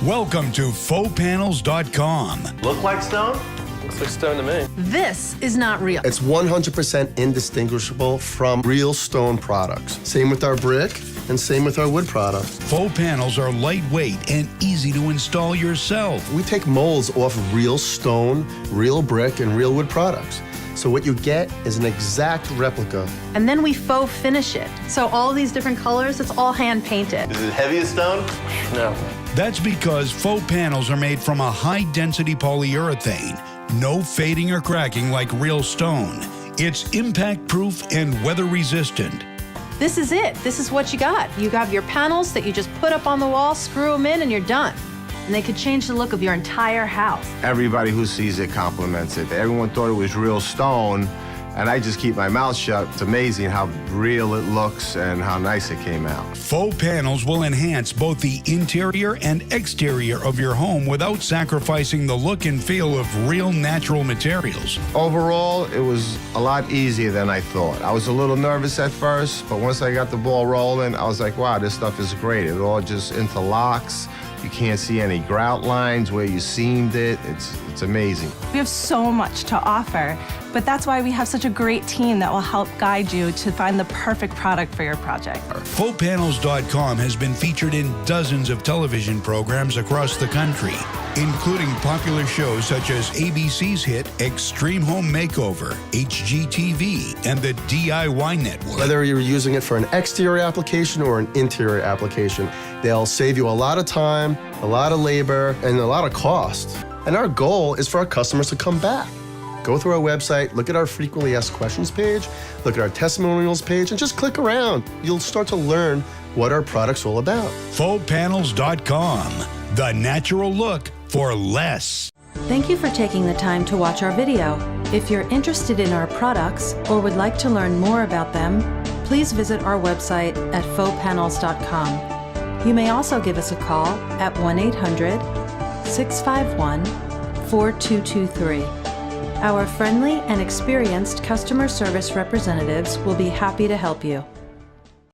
Welcome to FauxPanels.com. Look like stone? Looks like stone to me. This is not real. It's 100% indistinguishable from real stone products. Same with our brick and same with our wood products. Faux panels are lightweight and easy to install yourself. We take molds off real stone, real brick, and real wood products. So what you get is an exact replica. And then we faux finish it. So all these different colors, it's all hand painted. Is it heavy as stone? No. That's because faux panels are made from a high-density polyurethane. No fading or cracking like real stone. It's impact-proof and weather-resistant. This is it. This is what you got. You have your panels that you just put up on the wall, screw them in, and you're done. And they could change the look of your entire house. Everybody who sees it compliments it. Everyone thought it was real stone, and I just keep my mouth shut. It's amazing how real it looks and how nice it came out. Faux panels will enhance both the interior and exterior of your home without sacrificing the look and feel of real natural materials. Overall, it was a lot easier than I thought. I was a little nervous at first, but once I got the ball rolling, I was like, wow, this stuff is great. It all just interlocks. You can't see any grout lines where you seamed it. It's amazing. We have so much to offer, but that's why we have such a great team that will help guide you to find the perfect product for your project. FauxPanels.com has been featured in dozens of television programs across the country, including popular shows such as ABC's hit Extreme Home Makeover, HGTV, and the DIY Network. Whether you're using it for an exterior application or an interior application, they'll save you a lot of time, a lot of labor, and a lot of cost. And our goal is for our customers to come back. Go through our website, look at our frequently asked questions page, look at our testimonials page, and just click around. You'll start to learn what our product's all about. FauxPanels.com, the natural look for less. Thank you for taking the time to watch our video. If you're interested in our products or would like to learn more about them, please visit our website at FauxPanels.com. You may also give us a call at 1-800-651-4223. Our friendly and experienced customer service representatives will be happy to help you.